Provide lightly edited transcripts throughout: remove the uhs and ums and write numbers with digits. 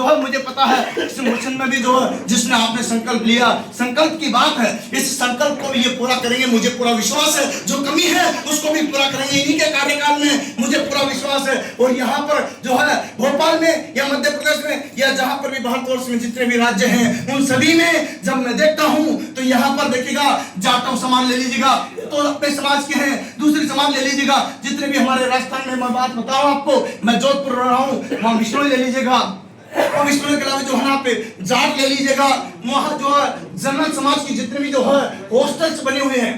है मुझे पता है इस मोशन में भी जो है जिसने आपने संकल्प लिया, संकल्प की बात है, इस संकल्प को भी ये पूरा करेंगे, मुझे पूरा विश्वास है। जो कमी है उसको भी पूरा करेंगे इन्हीं के कार्यकाल में, मुझे पूरा विश्वास है। और यहाँ पर जो है भोपाल में या मध्य प्रदेश में या जहाँ पर भी भारतवर्ष में जितने भी राज्य हैं उन सभी में जब मैं देखता हूँ तो यहाँ पर देखिएगा जाटव समाज ले लीजिएगा तो अपने समाज के हैं, दूसरी समाज ले लीजिएगा, जितने भी हमारे राजस्थान में मैं बात बताऊं आपको, मैं जोधपुर रहा हूँ, वहाँ विष्णु ले लीजिएगा, और विष्णु के अलावा जो है ना पे जाट ले लीजिएगा, वहाँ जो है जनरल समाज की जितने भी जो है हॉस्टल्स बने हुए हैं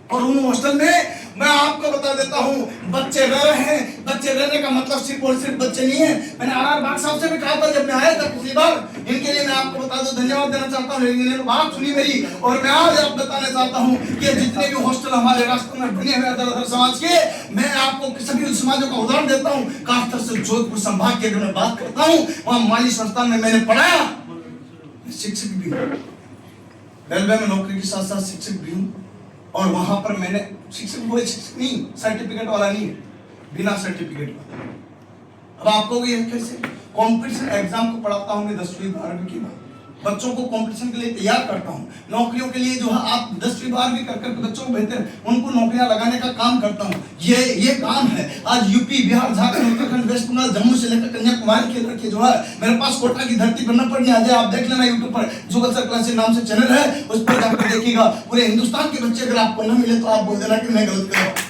और उन हॉस्टल में मैं आपको बता देता हूँ बच्चे रह रहे हैं। बच्चे रहने का मतलब सिर्फ और सिर्फ बच्चे नहीं है। मैंने आर बाग साहब से भी कहा था जब मैं आया था पिछली बार, इनके लिए मैं आपको बता दूं धन्यवाद देना चाहता हूँ, इन्होंने बात सुनी मेरी और मैं आज आप बताना चाहता हूँ कि जितने भी हॉस्टल हमारे राष्ट्र में बने हुए अदर समाज के, मैं आपको सभी समाजों का उदाहरण देता हूँ। खासतौर से जोधपुर संभाग की अगर मैं बात करता हूँ, वहाँ माली संस्थान में मैंने पढ़ाया, शिक्षक भी हूँ, रेलवे में नौकरी के साथ साथ शिक्षक भी हूँ और वहां पर मैंने शिक्षक हुए, शिक्षक नहीं सर्टिफिकेट वाला नहीं, बिना सर्टिफिकेट वाला। अब आपको ये कैसे कंपटीशन एग्जाम को पढ़ाता हूँ मैं 10वीं 12वीं के बाद, बच्चों को कंपटीशन के लिए तैयार करता हूँ, नौकरियों के लिए जो है आप 10वीं 12वीं कर करके बच्चों को बेहतर उनको नौकरियां लगाने का काम करता हूँ। ये काम है। आज यूपी, बिहार, झारखंड, उत्तराखंड, वेस्ट बंगाल, जम्मू से लेकर कन्याकुमारी के लड़के जो है मेरे पास कोटा की धरती पर न पड़ने आ जाए, आप देख लेना यूट्यूब पर जुगल सर क्लासेस नाम से चैनल है, उस पर जाकर देखिएगा। पूरे हिंदुस्तान के बच्चे अगर आपको न मिले तो आप बोल देना कि मैं गलत कर रहा हूँ।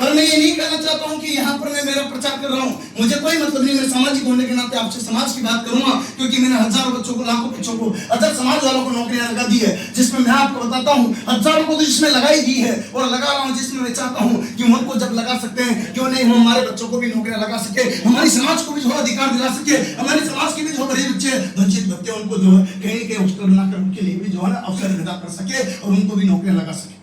पर मैं ये नहीं कहना चाहता हूँ कि यहाँ पर मैं मेरा प्रचार कर रहा हूँ, मुझे कोई मतलब नहीं, मैं सामाजिक होने के नाते आपसे समाज की बात करूंगा, क्योंकि मैंने हजारों बच्चों को, लाखों बच्चों को, अदर समाज वालों को नौकरियां लगा दी है, जिसमें मैं आपको बताता हूँ हजारों को तो जिसमें लगाई दी है और लगा रहा हूँ, जिसमें मैं चाहता हूँ कि उनको जब लगा सकते हैं क्यों नहीं हम हमारे बच्चों को भी नौकरियां लगा सके, हमारी समाज को भी जो अधिकार दिला सके, हमारी समाज के भी जो गरीब बच्चे वंचित बच्चे उनको जो है कहीं के हॉस्टल बनाकर उनके लिए भी जो है ना अवसर पैदा कर सके और उनको भी नौकरियां लगा सके।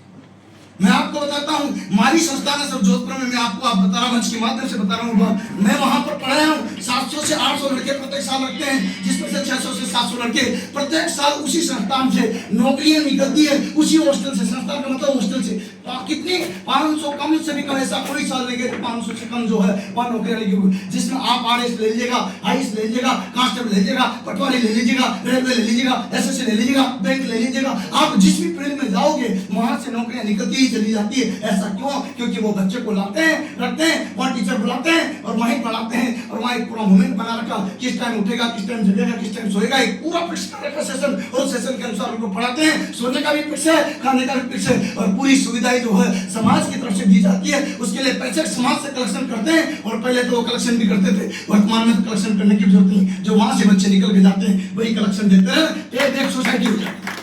मैं आपको बताता हूँ माली संस्थान है सब जोधपुर में, मैं आपको आप बता रहा हूँ, मंच के माध्यम से बता रहा हूँ, मैं वहां पर पढ़ाया हूँ। 700 से 800 लड़के प्रत्येक साल रखते हैं, जिसमें से 600 से 700 लड़के प्रत्येक साल उसी संस्थान से नौकरियां निकलती है, उसी हॉस्टल से, संस्थान का मतलब हॉस्टल से। कितनी 500 कम से भी कम, ऐसा कोई साल नहीं गया 500 से कम जो है वहाँ नौकरियां लगी हुई, जिसमें आप RS ले लीजिएगा, IS ले लीजिएगा, कांस्टेबल ले लीजिएगा, पटवारी ले लीजिएगा, रेलवे ले लीजिएगा, SSC ले लीजिएगा, बैंक ले लीजिएगा, आप जिस भी फील्ड में जाओगे वहां से नौकरियां निकलती ही चली जाती है। ऐसा क्यों? क्योंकि वो बच्चे को लाते हैं, रखते हैं, वहाँ टीचर बुलाते हैं और वहीं पढ़ाते हैं और वहाँ एक पूरा मोमेंट बना रखा, किस टाइम उठेगा, किस टाइम जगेगा, किस टाइम सोएगा, एक पूरा फिक्स कर रखा सेशन, और सेशन के अनुसार उनको पढ़ाते हैं, सोने का भी फिक्स है, खाने का भी फिक्स है और पूरी सुविधाएं जो है समाज की तरफ से दी जाती है। उसके लिए पैसे समाज से कलेक्शन करते हैं और पहले तो वो कलेक्शन भी करते थे, वर्तमान में तो कलेक्शन करने की जरूरत नहीं, जो वहां से बच्चे निकल के जाते हैं वही कलेक्शन देते हैं। एक सोसाइटी हो जाती है,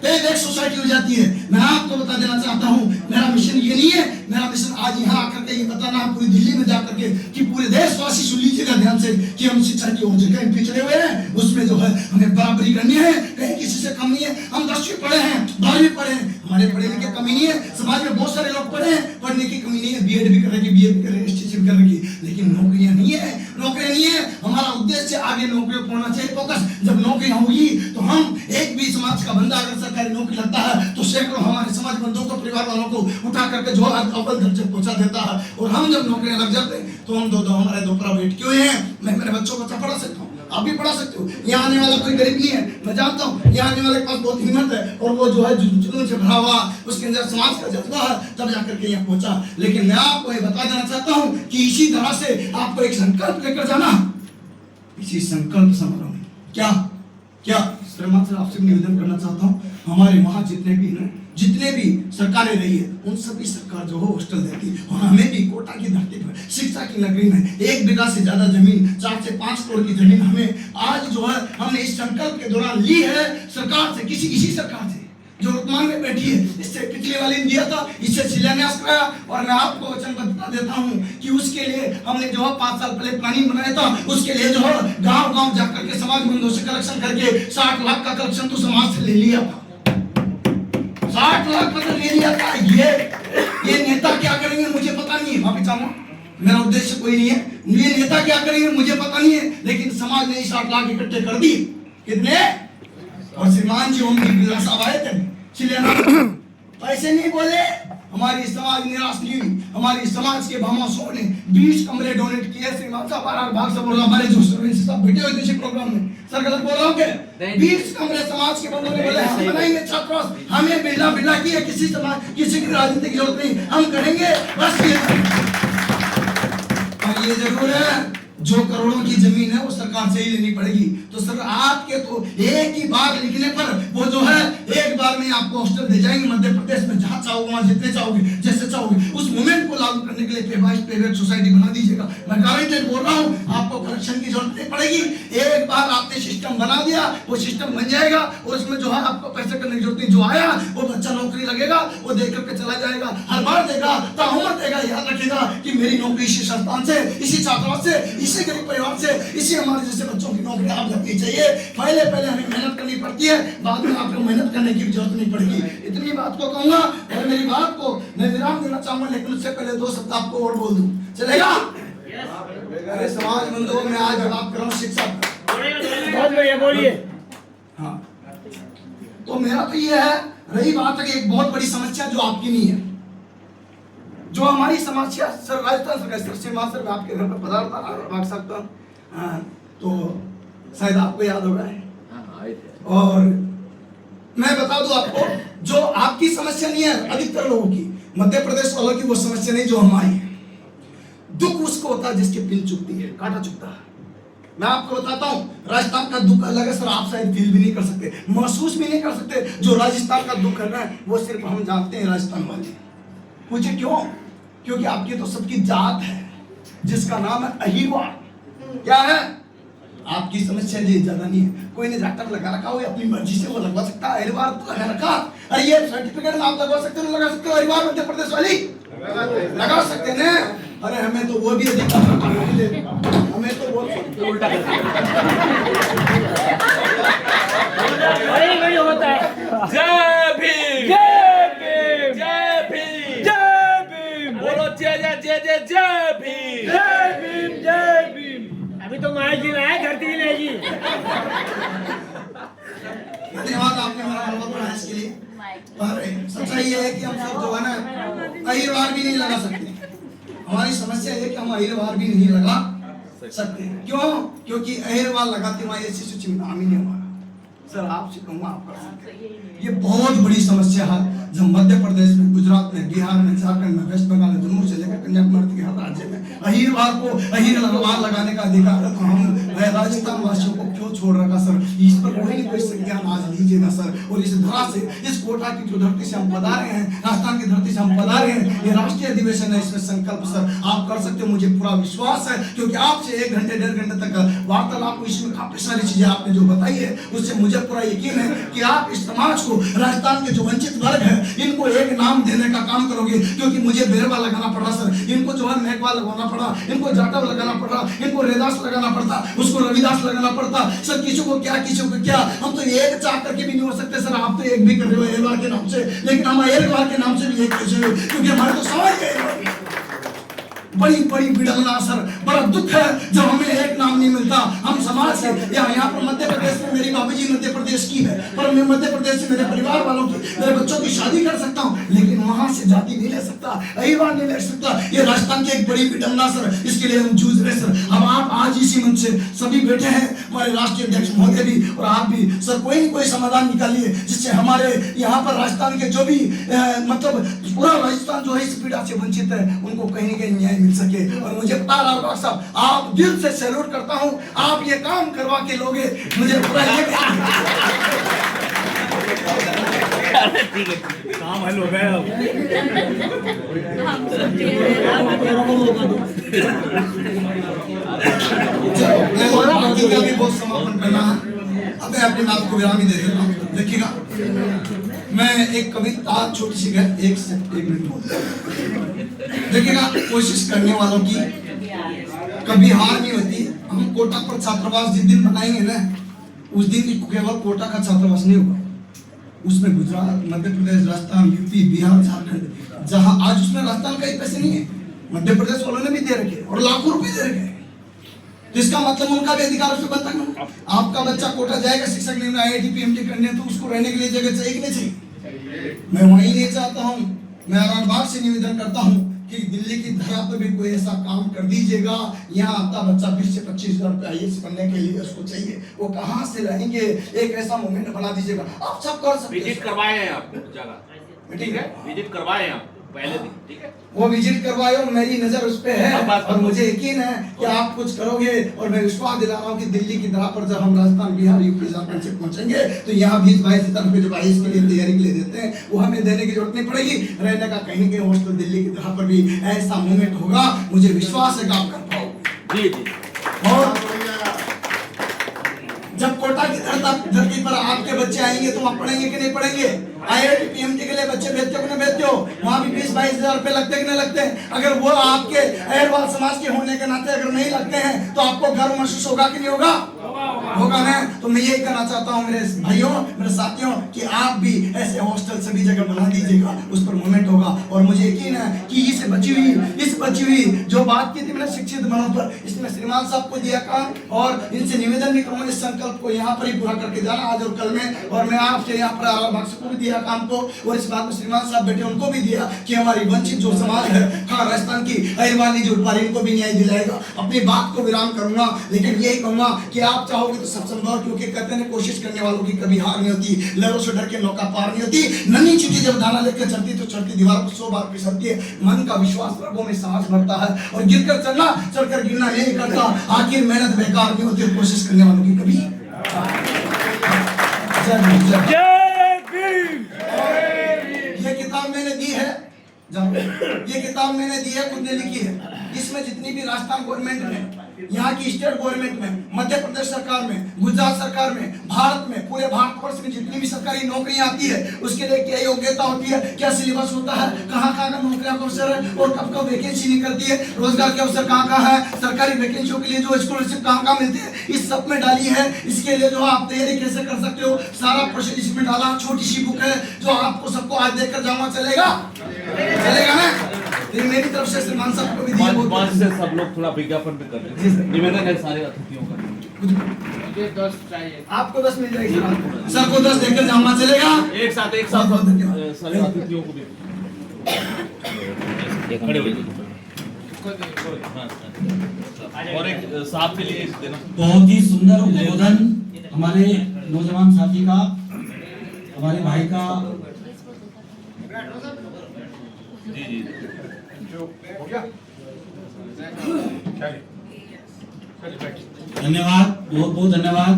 एक सोसाइटी हो जाती है। मैं आपको बता देना चाहता हूँ मेरा मिशन ये नहीं है, मेरा मिशन आज यहाँ आकर के ये बताना है पूरी दिल्ली में जाकर के कि पूरे देशवासी सुन लीजिएगा ध्यान से कि हम शिक्षा की ओर जगह पिछड़े हुए हैं, उसमें जो है हमें बराबरी करनी है, कहीं किसी से कम नहीं है। हम 10वीं पढ़े हैं, 12वीं पढ़े हैं, हमारे पढ़े लिखे कमी नहीं है, समाज में बहुत सारे लोग पढ़े हैं, पढ़ने की कमी नहीं है, BEd भी करेंगे, BA भी करेंगे, STC भी करेंगे, लेकिन नौकरियां नहीं है, नौकरियां नहीं है। हमारा उद्देश्य आगे नौकरियों पर होना चाहिए फोकस। जब नौकरियां होगी तो हम एक भी समाज का बंदा अगर सरकारी नौकरी लगता है तो सैकड़ों हमारे समाज बंधुओं को, परिवार वालों को उठा करके जो अव्वल दर्जे पहुंचा देता है। और हम जब नौकरियां लग जाते हैं तो हम दो हमारे दो प्राइवेट क्यों हैं, मैं मेरे बच्चों को पढ़ा सकता हूँ, आप भी पढ़ा सकते हो। यहाँ आने वाला कोई गरीब नहीं है, मैं जानता हूँ, यहाँ आने वाले के पास बहुत हिम्मत है और वो जो है जुनून से भरा हुआ, उसके अंदर समाज का जज्बा है, तब जाकर के यहाँ पहुंचा। लेकिन मैं आपको ये बता देना चाहता हूँ कि इसी तरह से आपको एक संकल्प लेकर जाना, इसी संकल्प समारोह में क्या क्या से आपसे निवेदन करना चाहता हूँ, हमारे वहाँ जितने भी सरकारें रही है उन सभी सरकार जो है हॉस्टल देती है और हमें भी कोटा की धरती पर शिक्षा की नगरी में 1 बीघा से ज्यादा जमीन, 4 से 5 करोड़ की जमीन हमें आज जो है हमने इस संकल्प के दौरान ली है सरकार से, किसी सरकार से जो वर्तमान में बैठी है। इससे पिछले वाले ने दिया था, इससे शिलान्यास कराया और मैं आपको वचन बता देता हूँ कि उसके लिए हमने जो है 5 साल पहले प्लानिंग बनाया था, उसके लिए जो है गांव जाकर के समाज बंधुओं से कलेक्शन करके 60 लाख का कलेक्शन तो समाज से ले लिया था, 60 लाख मतलब ले लिया था। ये नेता क्या करेंगे मुझे पता नहीं है, माफी चाहूंगा, मेरा उद्देश्य कोई नहीं है, ये नेता क्या करेंगे मुझे पता नहीं है, लेकिन समाज ने 60 लाख इकट्ठे कर दी। कितने? और श्रीमान जी ओम बिरला साहब आए थे, पैसे नहीं बोले, हमारी समाज निराश नहीं हुई। हमारी समाज के भामाशाहों ने 20 कमरे डोनेट किए। श्रीमान साहब आर भाग से बोल रहा, हमारे जो सर्वेंट्स सब बैठे हुए थे इसी प्रोग्राम में, सर गलत बोल रहा हूँ क्या? 20 कमरे समाज के बंधुओं ने बोले हम बनाएंगे छात्रावास, हमें बिरला की है, किसी समाज किसी की राजनीति की जरूरत नहीं, हम करेंगे बस ये। और ये जरूर है जो करोड़ों की जमीन है वो सरकार से ही लेनी पड़ेगी। तो सर आपके तो एक ही बार लिखने पर वो जो है एक बार में आपको हॉस्टल दे जाएंगे मध्य प्रदेश में, जहां चाहोगे वहां जितने चाहोगे जैसे चाहोगे। उस मूवमेंट को लागू करने के लिए प्राइवेट सोसाइटी बना दीजिएगा। मैं गारंटेड बोल रहा हूँ आपको करेक्शन की जरूरत नहीं पड़ेगी। एक बार आपने सिस्टम बना दिया वो सिस्टम बन जाएगा और उसमें जो है आपको पैसे करने की जरूरत नहीं। जो आया वो बच्चा नौकरी लगेगा, वो देख करके चला जाएगा, हर बार देगा, ताहुमत देगा, याद रखेगा कि मेरी नौकरी इसी संस्थान से, इसी छात्रावास से, इसी गरीब परिवार से, इसी हमारे जैसे बच्चों की नौकरी आप लगनी चाहिए। पहले हमें मेहनत करनी पड़ती है, बाद में आपको मेहनत करने की जरूरत नहीं पड़ेगी। इतनी बात को कहूंगा और मेरी बात को मैं विराम देना चाहूंगा, लेकिन उससे पहले 2 शब्द आपको और बोल दूं, चलेगा? अरे समाज बंधुओं में आज बात कर रहा हूँ शिक्षा, बोलिए। हाँ, तो मेरा तो ये है, रही बात है कि एक बहुत बड़ी समस्या जो आपकी नहीं है, जो हमारी समस्या सर राजस्थान सरकार श्रीमान सर मैं आपके घर पर पधारता भाग सकता हूँ, तो शायद आपको याद होगा। और मैं बता दूं आपको, जो आपकी समस्या नहीं है अधिकतर लोगों की, मध्य प्रदेश वालों की वो समस्या नहीं जो हमारी है। दुख उसको होता है जिसके पिन चुभती है, कांटा चुभता है। मैं आपको बताता हूँ राजस्थान का दुख अलग है सर, आप शायद फील भी नहीं कर सकते, महसूस भी नहीं कर सकते। जो राजस्थान का दुख है ना वो सिर्फ हम जानते हैं राजस्थान वाले। पूछे क्यों? क्योंकि आपकी तो सबकी जात है जिसका नाम है अहिरवार। क्या है? आपकी समस्या ये ज्यादा नहीं है, कोई ने जाकर लगा रखा हो अपनी मर्जी से वो लगवा सकता है, अहिरवार तो लगा रखा। अरे ये सर्टिफिकेट आप लगवा सकते हो, लगा सकते हो, अहिरवार मध्य प्रदेश वाली लगा सकते हैं ना। अरे हमें तो वो भी अधिकार हमें तो वो उल्टा होता है। जय भीम, जय भीम, जय भीम, जय भीम, बोलो जय जय जय जय जय भीम, जय भीम, जय भीम। अभी तो माई जी लाए, धरती ही नहीं जी। धन्यवाद आपने हमारा अनुभव बनाया इसके लिए। पर सच्चाई ये है कि हम सब जो है ना अहिरवार भी नहीं लगा सकते। हमारी समस्या ये कि हम अहिरवार भी नहीं लगा सकते। क्यों? क्योंकि अहिरवार लगाते वहां ऐसी सूची में नाम ही नहीं हमारा। सर आपसे कहूँगा आप कर सकते हैं। ये बहुत बड़ी समस्या है जब मध्य प्रदेश में, गुजरात में, बिहार में, झारखंड में, वेस्ट बंगाल में, जम्मू से लेकर कन्याकुमारी के हर राज्य में अहिरवार को अहिरवार लगाने का अधिकार है। तो हम राजस्थान वासियों को क्यों छोड़ रखा सर? इस पर कोई कोई संज्ञान आज लीजिएगा सर। और इस धरा से, इस कोटा की जो धरती से हम पधारे हैं, राजस्थान की धरती से हम पधारे हैं, ये राष्ट्रीय अधिवेशन है, इसमें संकल्प सर आप कर सकते हो, मुझे पूरा विश्वास है। क्योंकि आपसे 1 घंटे 1.5 घंटे तक वार्तालाप हुई, इसमें काफी सारी चीजें आपने जो बताई है उससे मुझे पूरा यकीन है कि आप इस समाज को, राजस्थान के जो वंचित वर्ग है, इनको एक नाम देने का काम करोगे। क्योंकि मुझे बेरवा लगाना पड़ा सर, इनको जो है मेघवा लगवाना पड़ा, इनको जाटव लगाना पड़ा, इनको रेदास लगाना पड़ता, उसको रविदास लगाना पड़ता। सर किसी को क्या, किसी को क्या, हम तो एक चाह करके भी नहीं हो सकते सर। आप तो एक भी कर रहे हो अहिरवार के नाम से, लेकिन हम अहिरवार के नाम से भी एक कैसे हो? क्योंकि हमारे तो समाज के बड़ी बड़ी विडंबना सर, बड़ा दुख है जब हमें एक नाम नहीं मिलता। हम समाज से यहाँ पर मध्य प्रदेश में, मेरी बाबू जी मध्य प्रदेश की है, पर मैं मध्य प्रदेश से मेरे परिवार वालों की, मेरे बच्चों की शादी कर सकता हूँ, लेकिन वहां से जाति नहीं ले सकता, अहिरवार नहीं ले सकता। ये राजस्थान की एक बड़ी विडंबना सर, इसके लिए हम जूझ रहे सर। अब आप आज इसी मंच से सभी बैठे हैं, हमारे राष्ट्रीय अध्यक्ष महोदय भी और आप भी सर, कोई न कोई समाधान निकालिए जिससे हमारे यहाँ पर राजस्थान के जो भी मतलब पूरा राजस्थान जो है इस पीड़ा से वंचित है, उनको कहीं न कहीं न्याय मिल सके। और मुझे बता रहा हूँ साहब, आप दिल से सैल्यूट करता हूँ, आप ये काम करवा के लोगे, मुझे पूरा ये ठीक है, काम हल हो गया। भी बहुत समापन करना है। अब मैं अपनी बात को विराम ही दे देता हूँ। देखिएगा, मैं एक कविता छोटी सी है, 1 मिनट बोल। देखिएगा, कोशिश करने वालों की कभी हार नहीं होती। हम कोटा पर छात्रावास जिस दिन बनाएंगे ना, उस दिन केवल कोटा का छात्रावास नहीं होगा, उसमें गुजरात, मध्य प्रदेश, राजस्थान, यूपी, बिहार, झारखंड, जहां आज उसमें राजस्थान का ही पैसे नहीं है, मध्य प्रदेश वालों ने भी दे रखे और लाखों रुपए दे रखे। तो इसका मतलब उनका भी अधिकार उसमें बनता है। आपका बच्चा कोटा जाएगा शिक्षक लेने, IIT PMT करने, तो उसको रहने के लिए जगह चाहिए कि नहीं चाहिए? मैं वही नहीं चाहता हूँ मैं अरारबाग से निवेदन करता हूँ कि दिल्ली की धरा पर भी कोई ऐसा काम कर दीजिएगा। यहाँ आता बच्चा 20 से 25 हजार रुपये IAS बनने के लिए उसको चाहिए, वो कहाँ से लाएंगे? एक ऐसा मूवमेंट बना दीजिएगा, आप सब कर सकते विजिट हैं। करवाए हैं आपको जगह, ठीक है, विजिट करवाए हैं आप पहले दिन, ठीक है, वो विजिट करवाए और मेरी नजर उस पे है अब बात और मुझे यकीन है कि आप कुछ करोगे। और मैं विश्वास दिला रहा हूँ कि दिल्ली की धरा पर जब हम राजस्थान, बिहार, यूपी, झारखंड से पहुंचेंगे तो यहाँ 20-22 हजार रुपये जो IAS के लिए तैयारी के लिए देते हैं वो हमें देने की जरूरत नहीं पड़ेगी। रहने का कहीं कहीं हॉस्टल दिल्ली की धरा पर भी ऐसा मूवमेंट होगा, मुझे विश्वास है कि आप कर पाओगे। जी जी। और जब कोटा की धरती पर आपके बच्चे आएंगे तो आप पढ़ेंगे कि नहीं पढ़ेंगे? IIT PMT के लिए बच्चे भेजते हो कि नहीं भेजते हो? वहाँ भी 20-22 हजार रुपए लगते कि नहीं लगते हैं? अगर वो आपके अहरवाल समाज के होने के नाते अगर नहीं लगते हैं तो आपको गर्व महसूस होगा कि नहीं होगा? होगा ना? तो मैं यही कहना चाहता हूँ मेरे भाइयों, मेरे साथियों, कि आप भी ऐसे हॉस्टल सभी जगह बना दीजिएगा, उस पर मूवमेंट होगा। और मुझे यकीन है कि इस बची हुई जो बात की थी मैंने शिक्षित मनों पर, इसमें श्रीमान साहब को दिया काम और इनसे निवेदन भी करूंगा इस संकल्प को यहाँ पर ही पूरा करके जाना आज और कल में। और मैं आपसे यहाँ पर अरारबाग को भी दिया काम को, और इस बात में श्रीमान साहब बेटे उनको भी दिया कि हमारी वंचित जो समाज है, खान राजस्थान की अहरवाली जो पारी, इनको भी न्याय दिलाएगा। अपनी बात को विराम करूंगा, लेकिन यही कहूंगा कि आप चाहोगे तो सब संभव, क्योंकि कहते हैं कोशिश करने वालों की कभी हार नहीं होती, लहरों से डर के नौका पार नहीं होती। नन्ही चीटी जब दाना लेकर चलती तो चढ़ती दीवार को 100 बार फिसलती है। मन का विश्वास रगों में साहस भरता है और गिरकर चलना, चढ़कर गिरना नहीं करता। आखिर मेहनत बेकार नहीं होती, कोशिश करने वालों की कभी। जय भीम। ये किताब मैंने दी है, ये किताब मैंने दी है, खुद ने लिखी है। इसमें जितनी भी राजस्थान गवर्नमेंट में, यहाँ की स्टेट गवर्नमेंट में, मध्य प्रदेश सरकार में, गुजरात सरकार में, भारत में, पूरे भारतवर्ष में जितनी भी सरकारी नौकरियां आती है उसके लिए क्या योग्यता होती है, क्या सिलेबस होता है, कहाँ का नौकरियां का अवसर है और कब कब वैकेंसी निकलती है, रोजगार के अवसर कहाँ है, सरकारी वैकेंसियों के लिए जो स्कॉलरशिप कहाँ मिलती है, इस सब में डाली है। इसके लिए जो आप तैयारी कैसे कर सकते हो सारा प्रोसेस इसमें डाला। छोटी सी बुक है जो आपको सबको आज देखकर जाऊंगा, चलेगा ना? मेरी तरफ से श्रीमान साहब को भी दिया। पाँच से सब लोग थोड़ा विज्ञापन पे कर रहे हैं, निवेदन है सारे अतिथियों का। मुझे 10 चाहिए। आपको 10 मिल जाएगी, सर को 10 देकर जाऊंगा, चलेगा? एक साथ सारे अतिथियों को भी खड़े हो जाइए। और एक साहब के लिए देना। बहुत ही सुंदर उद्बोधन हमारे नौजवान साथी का, हमारे भाई का। जी जी धन्यवाद, बहुत बहुत धन्यवाद।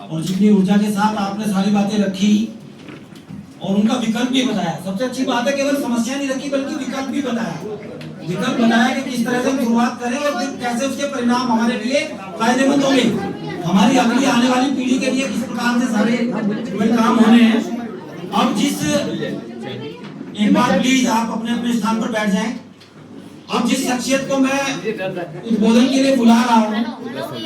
और जितनी ऊर्जा के साथ आपने सारी बातें रखी और उनका विकल्प भी बताया, सबसे अच्छी बात है केवल समस्या नहीं रखी बल्कि विकल्प भी बताया कि किस तरह से शुरुआत करें और फिर कैसे उसके परिणाम हमारे लिए फायदेमंद होंगे, हमारी अगली आने वाली पीढ़ी के लिए किस प्रकार से सारे काम होने हैं। अब एक बार प्लीज आप अपने अपने स्थान पर बैठ जाएं। अब जिस शख्सियत को मैं उद्बोधन के लिए बुला रहा हूँ